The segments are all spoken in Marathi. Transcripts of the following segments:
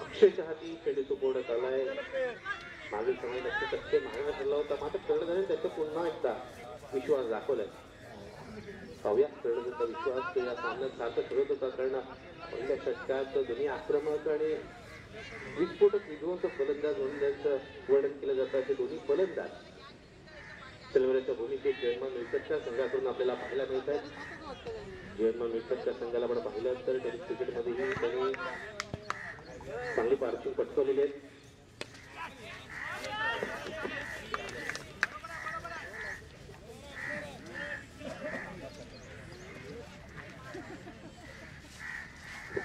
अक्षयच्या हाती चेंडू सोपवण्यात आलाय. मागील समय नक्की मागण्यात ठरला होता, मात्र कर्णधाराने त्याचा पुन्हा एकदा विश्वास दाखवलाय. पाहूया कर्णधारचा विश्वास तो या सामन्यात सार्थ ठरत होता. कारण पहिल्या षटकात दोन्ही आक्रमक आणि विस्फोटक विध्वंस फलंदाज म्हणून त्यांचं वर्णन केलं जातं. असे दोन्ही फलंदाज सलवराच्या भूमिकेत जयमान मिळकतच्या संघाकडून आपल्याला पाहायला मिळत आहेत. जयमान मिळकतच्या संघाला आपण पाहिलं तर टेनिस क्रिकेटमध्येही त्यांनी चांगली पार्श्वभूमी पटकवलेली आहे.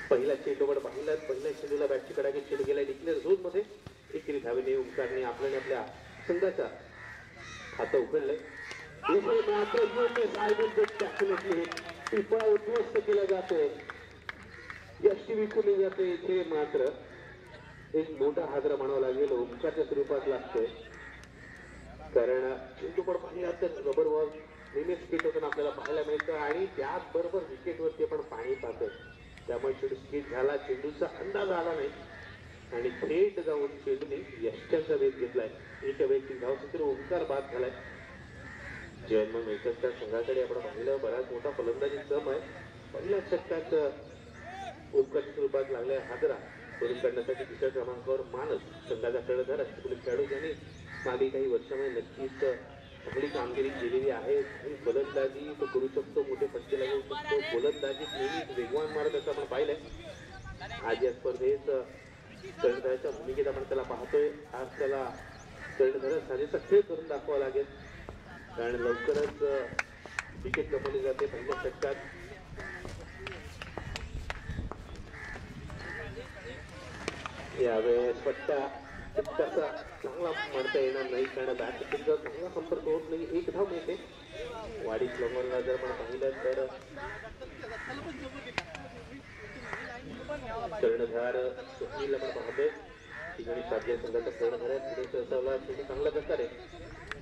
पहिला चेंडूवर पाहिला, पहिल्या चेंडूला बॅटची कडाकी चेंडू गेला डिक्लेअर झोन मध्ये. एकेरी धावेने ओंकारने आपल्या संघाचा खातं उघडलंय. टिपा उद्ध्वस्त केला जातोय, यष्टी विखुरली जाते. इथे मात्र एक मोठा हादरा म्हणावा लागेल ओंकारच्या स्वरूपात लागतोय. कारण चेंडू पण पाहिला तर रबर बॉल नेहमीच स्किट होताना आपल्याला पाहायला मिळतं आणि त्याचबरोबर विकेटवरती आपण पाणी पाहतोय. त्यामुळे चेंडू स्किट झाला, चेंडूचा अंदाज आला नाही आणि थेट जाऊन चेंडूने यष्ट्यांचा वेध घेतलाय. एक वैयक्तिक धावसंख्येने ओंकार बाद झालाय. जयमान मिळकतच्या संघाकडे आपण पाहिलं बराच मोठा फलंदाजी क्रम आहे. पहिल्या षटकात ओंकारच्या स्वरूपात लागलाय हादरा करून काढण्यासाठी दुसऱ्या क्रमांकावर मानस संघाचा कर्णधार अष्टपैलू खेळाडू ज्यांनी मागील काही वर्षामध्ये नक्कीच चांगली कामगिरी केलेली आहे. फलंदाजी तो करू शकतो, मोठे फटके लागू शकतो, गोलंदाजी नेहमीच वेगवान मारत असं आपण पाहिलंय. आज या स्पर्धेत कर्णधाराच्या भूमिकेत आपण त्याला पाहतोय. आज त्याला कर्णधार साजेसा खेळ करून दाखवावा लागेल, कारण लवकरच विकेट गमावली जाते पहिल्या षटकात. यावेळेस पट्टा तितकासा चांगला मारता येणार नाही, कारण बॅटचा चांगला संपर्क होत नाही. एक धाव मिळते. वाडी क्लबला जर आपण पाहिलं तर कर्णधार सुनील आपण पाहतोय ठिकाणी साध्य संघाचा कर्णधार आहे. पुढे चांगला प्रकारे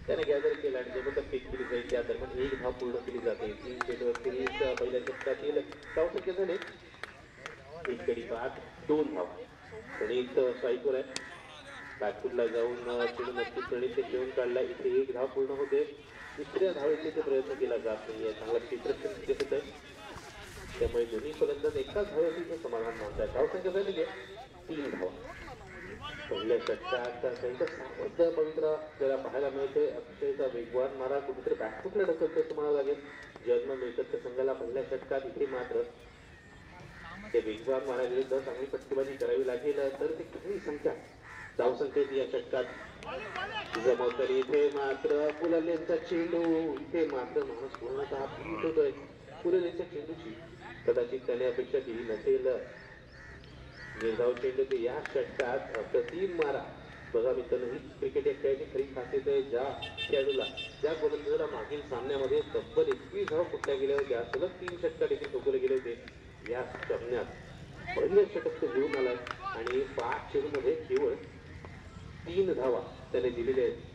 त्याने गॅदर केला आणि जबरदस्त पिक केली जाईल. त्या दरम्यान एक धाव पूर्ण केली जाते. 3 चेंडूवर पहिल्या षटकातील धावसंख्या झाले 1 गडी बाद 2 धाव. प्रणीत स्ट्राईकवर आहे. बॅकफुटला जाऊन चेंडू नक्की प्रणीत खेळून काढला. इथे 1 धाव पूर्ण होते. दुसऱ्या धावेचे प्रयत्न केला जात नाहीये. चांगला क्षेत्ररक्षण दिसत आहे. त्यामुळे दोन्ही फलंदाज एकाच धावेचे समाधान मानतात. धावसंख्या झालेली आहे 3 धाव. पहिल्या षटकात त्यांचा सामर्थ्य पवित्र आपल्याला पाहायला मिळते. अक्षयचा वेगवान मारा कुठेतरी बॅकफुटला ढकलतो असं म्हणावं लागेल. जयमान मिळकतच्या संघाला पहिल्या षटकात इथे मात्र ते वेगवान माराविरुद्ध चांगली फटकेबाजी करावी लागेल तर ते काही संख्या धावसंख्येत या षटकात जमवतात. इथे मात्र पुललेंचा चेंडू, इथे मात्र माणूस पूर्णतः भीत होतोय. पुललेंच्या चेंडूची कदाचित त्याने अपेक्षा केली नसेल. निर्धाव चेंडू ते या षटकात अप्रतिम मारा. बघा मित्रांनो, ही क्रिकेट या खेळाची खरी खासियत आहे. ज्या खेळाडूला ज्या गोलंदाजाला मागील सामन्यामध्ये तब्बल 21 धाव कुठल्या गेल्या होत्या, सलग 3 षटकात देखील ठोकवले गेले होते. या सामन्यात पहिल्या षटक तो घेऊन आलाय आणि 5 चेंडूमध्ये केवळ 3 धावा त्याने दिलेल्या आहेत.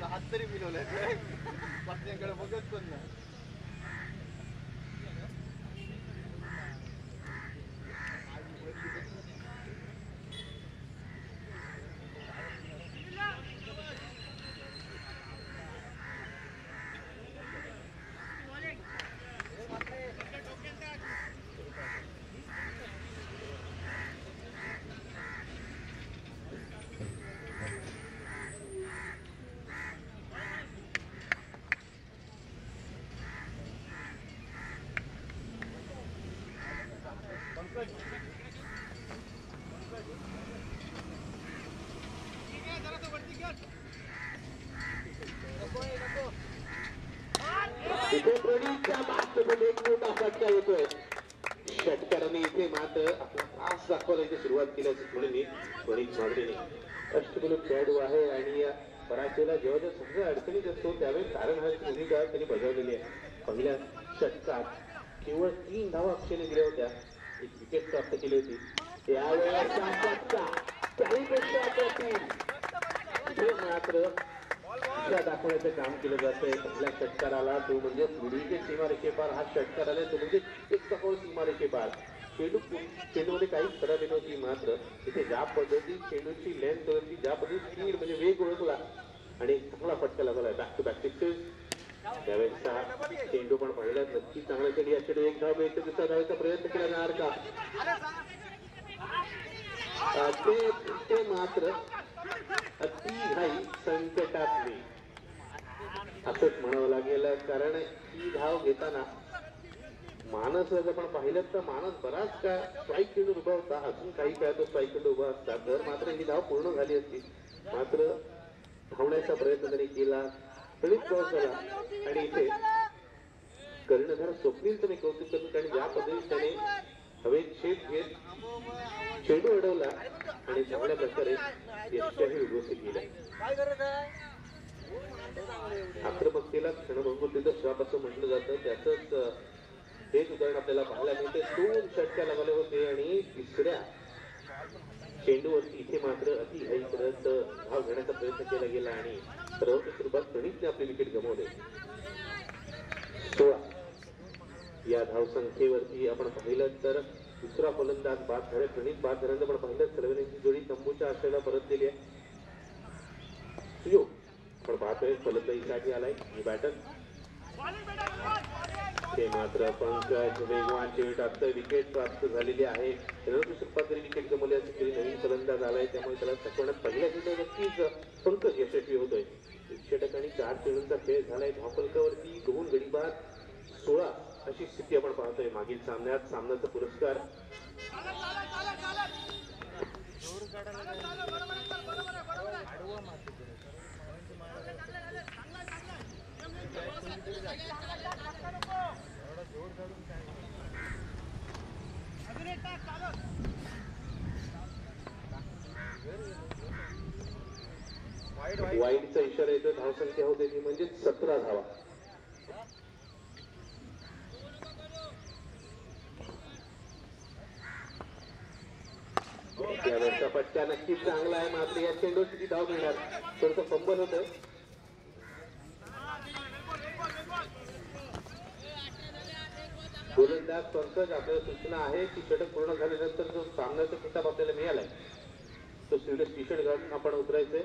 हात तरी मिळवलाय पत्नीकडे बघत पण नाही. येतोय षटकाराने इथे मात्र आपला त्रास दाखवण्याची सुरुवात केल्याची थोडी मागणी. अष्टपैलू खेळाडू आहे आणि बऱ्याच वेळेला जेव्हा समजा अडचणीत असतो त्यावेळेस कारण हा भूमिका त्यांनी बजावलेली आहे. पहिल्या षटकात केवळ 3 धावा अक्षयने दिल्या होत्या एक विकेट प्राप्त केली होती. त्यावेळेस त्याहीपेक्षा अप्रतिम हे मात्र दाखवण्याचं काम केलं जातंय. पहिल्या षटकाराला तो म्हणजे पुढील सीमारेषेपार, हा षटकार आला तो म्हणजे एक सखोल सीमारेषेपार. चेंडूमध्ये काहीच खराबी नव्हती, मात्र तिथे ज्या पद्धती चेंडूची लेंथ होती, ज्या पद्धती स्पीड म्हणजे वेग ओळखला आणि चांगला फटका लागला बॅक टू बॅक सिक्सेस. त्यावेळेस चेंडू पण पाहिला नक्की चांगला चेंडू, या चेंडू एक धाव मिळते, दुसरा धावायचा प्रयत्न केला जाणार का ते मात्र अति घाई संकटातली असंच म्हणावं लागेल. कारण ही धाव घेताना मानस जर आपण पाहिलं तर मानस बराच काय स्ट्राईक चेंडू उभा होता, अजून काही काय तो स्ट्राईक चेंडू उभा असता तर मात्र ही धाव पूर्ण झाली असती. मात्र धावण्याचा प्रयत्न त्यांनी केला, तरीच क्रॉस झाला. आणि इथे कर्णधार स्वप्नीलचं मी कौतुक करतो, कारण ज्या पद्धतीने त्याने हवेत शेप घेत चेंडू अडवला आणि चांगल्या प्रकारे यशही उद्ध्वस्त केलं. आक्रमकतेला क्षणभंगुरतेचं श्राप असं म्हटलं जातं, त्याच हेच उदाहरण आपल्याला पाहायला मिळते. 2 षटक्या लागले होते आणि तिसऱ्या चेंडूवरती इथे मात्र अति घाई करत धाव घेण्याचा प्रयत्न केला गेला आणि सर्वोच्च स्वरूपात प्रणीतने आपली विकेट गमावले. 16 या धावसंख्येवरती आपण पाहिलं तर दुसरा फलंदाज बाद झाले. प्रणीत बाद झाल्यानंतर पण पाहिलं सर्वेंची जोडी तंबूच्या आशेला परतलेली आहे. सुयोग पण पाहतोय फलंदाजीसाठी आलाय ही बॅटर. ते मात्र पंकज वेगवान चेंडू टाकतोय, विकेट प्राप्त झालेली आहे. सर्वोच्च स्वरूपात जरी विकेट गमवली असली तरी नवीन फलंदाज आलाय, त्यामुळे त्याला चकवण्यात पहिल्या चेंडू नक्कीच पंकज यशस्वी होतोय. 100 आणि 4 चेंडूंचा खेळ झालाय. धावफलकावरती 2 गडी बाद 16 अशी स्थिती आपण पाहतोय. मागील सामन्यात सामन्याचा पुरस्कार वाईडचा इशारा येतो. धावसंख्या होते ती म्हणजे 17 धावा. यावरचा फटका नक्कीच चांगला आहे, मात्र या चेंडूवर किती धाव मिळणार, थोडंसं फंबल होतं. गोलंदाज पंकज आपल्याला सूचना आहे की षटक पूर्ण झाल्यानंतर जो सामन्याचा किताब आपल्याला मिळालाय तो स्लीवलेस टी शर्ट घालून आपण उतरायचंय.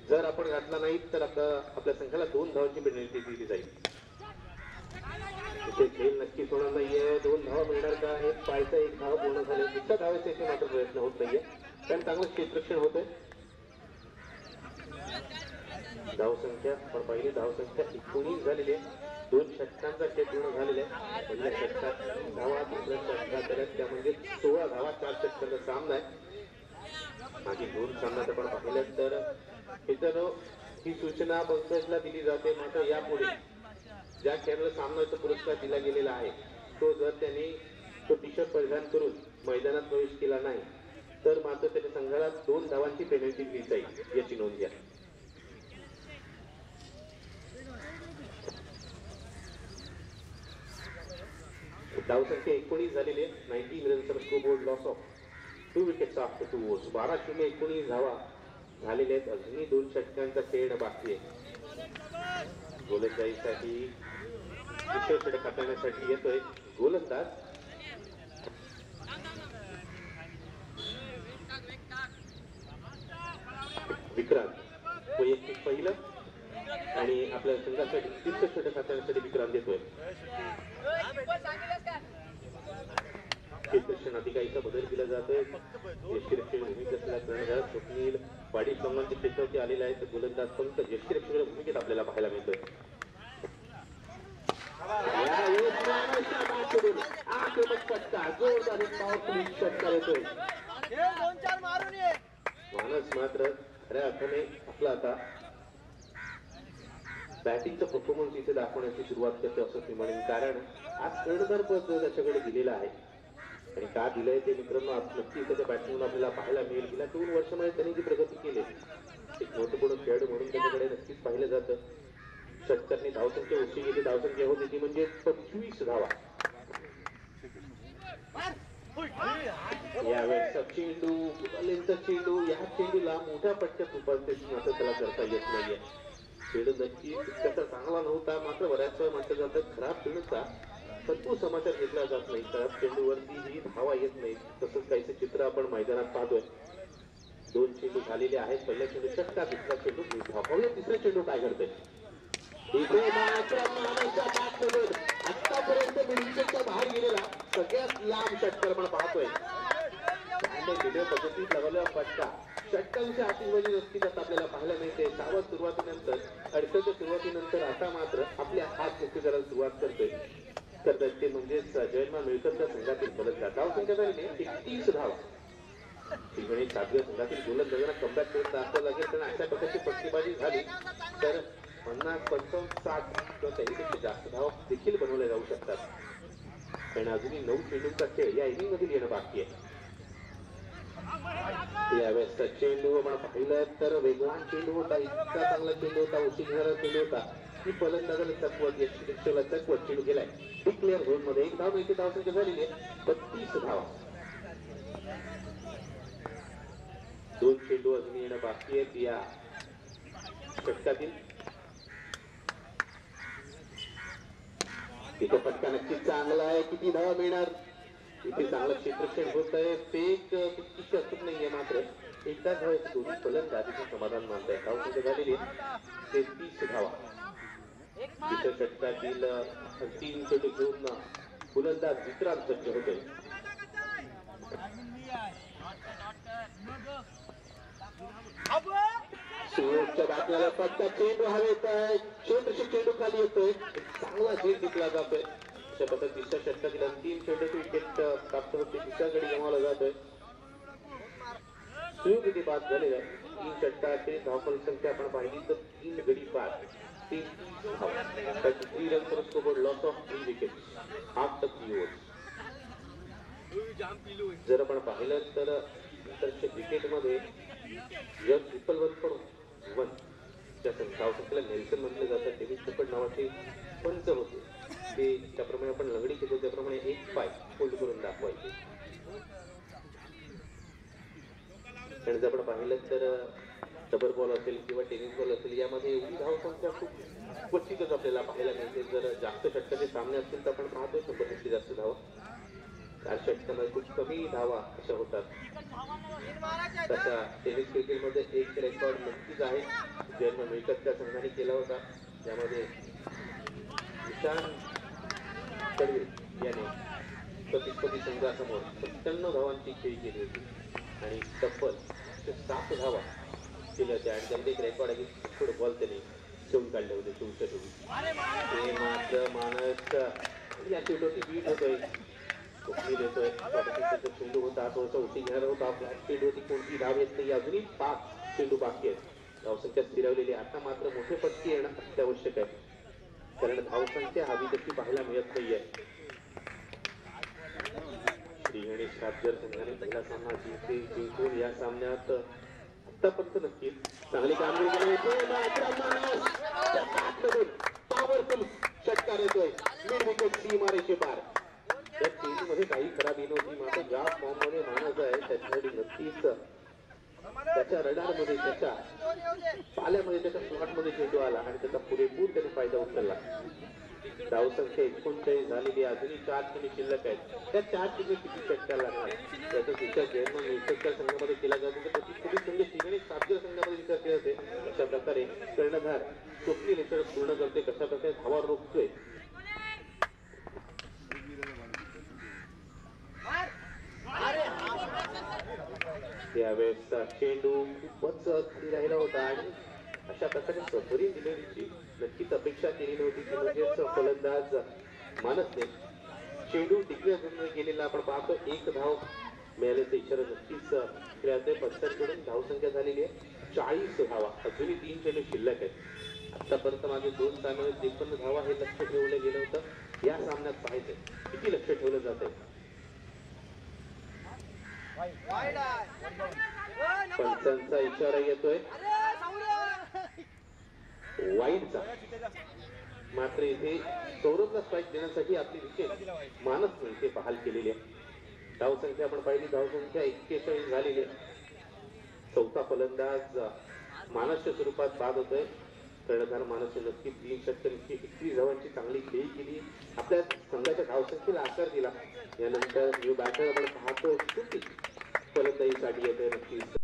जर आपण घातला नाही तर आपल्या संघाला 2 धावांची पेनल्टी दिली जाईल. इथे खेळ नक्कीच होणार नाहीये. 2 धावा मिळणार का, एक पायचा 1 धाव पूर्ण झाले, दुसऱ्या धावायचा इथे मात्र प्रयत्न होत नाहीये, कारण चांगलं क्षेत्ररक्षण होतंय. धावसंख्या पण पहिली धावसंख्या 19 झालेली आहे. 2 षटकांचा खेळ पूर्ण झालेला आहे. पहिल्या षटकात धावा, दुसऱ्या षटकात झाल्यात त्या म्हणजे 16 धावा 4 षटकांचा सामना आहे. मागील 2 सामन्यात आपण पाहिलं तर मित्रांनो ही सूचना पंकजला दिली जाते, मात्र यापुढे ज्या खेळाला सामन्याचा पुरस्कार दिला गेलेला आहे तो जर त्यांनी तो टी शर्ट परिधान करून मैदानात प्रवेश केला नाही तर मात्र त्याच्या संघाला 2 धावांची पेनल्टी दिली जाईल, याची नोंद घ्या. धावसंख्या 19 झालेली आहे. 19 runs score board loss of 2 wickets after 2 overs. 12-19 धावा झालेल्या आहेत. अजूनही 2 षटकांचा खेळ बाकी आहे. गोलंदाजीसाठी दुसरं षटक हाताळण्यासाठी येतोय गोलंदाज विक्रांत. वैयक्तिक पहिलं आणि आपल्या संघासाठी तिसरं षटक हाताळण्यासाठी विक्रांत देतोय. क्षेत्ररक्षण अधिकारीचा बदल केला जातोय. यष्टीरक्षक भूमिकेत असलेला कर्णधार स्वप्नील वाढीव संघांच्या क्षेत्रावरती आलेला आहे, तर गोलंदाज पंकज यष्टीरक्षकाच्या भूमिकेत आपल्याला पाहायला मिळतोय. मानस मात्र खऱ्या अर्थाने आपला आता बॅटिंगचा परफॉर्मन्स इथे दाखवण्याची सुरुवात करते असं मी म्हणेन, कारण आज कर्णधार पद त्याच्याकडे दिलेलं आहे आणि का दिलंय ते मित्रांनो नक्कीच त्याच्या बॅटिंग आपल्याला पाहायला मिळेल. गेल्या 2 वर्षामध्ये त्यांनी जी प्रगती केली एक महत्वपूर्ण खेळाडू म्हणून त्याच्याकडे नक्कीच पाहिलं जातं. षटकांनी धावसंख्या उशी गेली, धावसंख्या होती ती म्हणजे 25 धावा. यावेळेचा चेंडू कुणालेंचा चेंडू या चेंडूला मोठ्या पट्ट्यात उपस्थित मात्र त्याला करता येत नाहीये. चेंडू नक्की तितकासा चांगला नव्हता मात्र बऱ्याच वेळा म्हटलं जातं खराब चेंडूचा भरपूर समाचार घेतला जात नाही. खराब चेंडूवरती ही धावा येत नाही. तसंच काहीच चित्र आपण मैदानात पाहतोय. 2 चेंडू झालेले आहेत. पहिला चेंडू षटकार, दुसरा चेंडू धाव. तिसरा चेंडू काय करतोय इथे मात्र मानाच्या बॅटमधून आतापर्यंत मिनिटच्या बाहेर गेलेला सगळ्यात लांब षटकार आपण पाहतोय. व्हिडिओ पद्धतीत लावलेला फटका षटकांच्या आतिषबाजी नक्कीच आपल्याला पाहायला मिळते. सावध सुरुवातीनंतर अडचणच्या सुरुवातीनंतर आता मात्र आपल्या हात मुक्ती करायला सुरुवात करतोय. तर ते म्हणजेच जयमान मिळकतच्या संघातील फलंदाज. धाव संख्या झाली 31 धावा. तिघणी सातव्या संघातील गोलंदाजांना कमबॅक करत दाखवावं लागेल. कारण अशा प्रकारची पट्टीबाजी झाली तर 50, 55, 60 किंवा त्याहीपेक्षा जास्त धाव देखील बनवल्या जाऊ शकतात. कारण अजूनही 9 चेंडूंचा खेळ या इनिंग मध्ये येणं बाकी आहे. यावेळेसचा चेंडू आपण पाहिलं तर वेगवान चेंडू होता. इतका चांगला चेंडू होता, उशी घेणारा चेंडू होता की फलंदाजाला चकवत यशला चकवत चेंडू गेलाय डिक्लेअर झोन मध्ये. 1 धाव मिळते. धावसंख्या झालेली आहे 32 धावा. 2 चेंडू अजून येणं बाकी आहेत या षटकातील. तिथे फटका नक्कीच चांगला आहे. किती धावा मिळणार इथे चांगलं क्षेत्रक्षण होत आहे. फेक तितकीशी अचूक नाहीये मात्र एकदा धावायचं दोन्ही फलंदाज समाधान मानताय. धावसंख्या झालेली 33 धावा. तिथे षटकातील 3 चेंडू घेऊन फलंदाज विश्रांत सज्ज होते. शेवटच्या बातम्याला फटका चेंडू हवेत आहे. शेवटचे चेंडू खाली येतोय. चांगला झेल टिकला जातोय. अशा पद्धतीने तिसऱ्या षटकातील अंतिम चेंडूची विकेट प्राप्त होते. तिसऱ्या गडी गमावला जातोय. सुयोग्य बाद झालेला आहे. 3 षटकाचे धावफल संख्या आपण पाहिली तर 3 गडी बाद 3 run per score loss of 3 wicket after 3 overs. जर आपण पाहिलं तर क्रिकेट मध्ये जर ट्रिपल 1 पण 1 च्या धावसंख्येला नेल्सन म्हटलं जातं. डेव्हिड शेपर्ड नावाचे पंच होते. ते त्याप्रमाणे आपण लंगडी घेतो त्याप्रमाणे एक पाय फोल्ड करून दाखवायचे. आणि जर आपण पाहिलं तर डबल बॉल असेल किंवा टेनिस बॉल असेल यामध्ये एवढी धावसंख्या खूप क्वचितच आपल्याला पाहायला मिळते. जर जास्त षटकाचे सामने असतील तर आपण पाहतो 100 पेक्षा जास्त धावा. 4 षटकांमध्ये खूप कमी धावा अशा होतात. तसा टेनिस क्रिकेटमध्ये एक रेकॉर्ड नक्कीच आहे. जयमान मिळकतच्या संघाने केला होता. त्यामध्ये निशान कडवे याने प्रतिस्पर्धी संघासमोर 97 धावांची खेळी केली होती आणि तब्बल 7 धावा केल्या होत्या. आणि त्यांनी एक रेकॉर्ड आहे की फुटबॉल त्याने ठेवून काढले होते 64. ते मात्र मानस या चेंडूची बीट होतोय. कोकणी देतोय. चेंडू होता थोडासा उशी घेणार होता. फ्लॅट चेंडू होती. कोणती धाव येत नाही. अजूनही 5 चेंडू बाकी आहेत. धावसंख्या स्थिरावलेली. आता मात्र मोठे फटके येणं अत्यावश्यक आहे. कारण धावसंख्या हवी तशी पाहायला मिळत नाहीये. श्री गणेश सातगर संघाने पहिला सामना जिंकून या सामन्यात आतापर्यंत नक्कीच चांगली कामगिरी पॉवरफुल षटकार येतोय. मिड विकेट सीमारेषे पार. त्या चेंडूमध्ये काही खराबी नव्हती मात्र ज्या फॉर्म मध्ये मानस आहे त्याच्यासाठी नक्कीच त्याच्या रडारमध्ये त्याच्या पाल्यामध्ये त्याच्या स्लॉटमध्ये चेंडू आला आणि त्याचा पुरेपूर त्याने फायदा उचलला. धावसंख्या 39 झालेली. अजूनही 4 चेंडू शिल्लक आहेत. त्या 4 चेंडू किती षटकार लागणार त्याचा विचार जयमान मिळकतच्या संघामध्ये केला जातो. तर प्रतिस्पर्धी संघ श्रीगणेश सातगर संघामध्ये विचार केला जाते. अशा प्रकारे कर्णधार स्वप्नील हे पूर्ण करते. कशा प्रकारे धावा रोखतोय. त्यावेळेसचा चेंडू खूपच खाली राहिला होता आणि अशा प्रकारे सफरी डिलिव्हरीची नक्कीच अपेक्षा केली नव्हती की म्हणजेच फलंदाज मानसने चेंडू डिक्लेअर गेलेला आपण पाहतो. 1 धाव मिळाल्याचा इशारा नक्कीच खेळाचे पंचांकडून. धावसंख्या झालेली आहे 40 धावा. अजूनही 3 चेंडू शिल्लक आहेत. आतापर्यंत मागे 2 सामन्यात 53 धावा हे लक्ष ठेवलं गेलं होतं. या सामन्यात पाहायचंय किती लक्ष ठेवलं जात आहे. पंचांचा इशारा येतोय वाईडचा. मात्र इथे सौरभला स्ट्राईक देण्यासाठी आपली विकेट मानसने इथे बहाल केलेली आहे. धावसंख्या आपण पाहिली, धावसंख्या 41 झालेली आहे. चौथा फलंदाज मानसच्या स्वरूपात बाद होतोय. कर्णधार मानसने नक्की 3 षटक 21 धावांची चांगली खेळी केली, आपल्या संघाच्या धावसंख्येला आकार दिला. यानंतर न्यू बॅटर आपण पाहतो, फलंदाजीसाठी येतोय नक्कीच.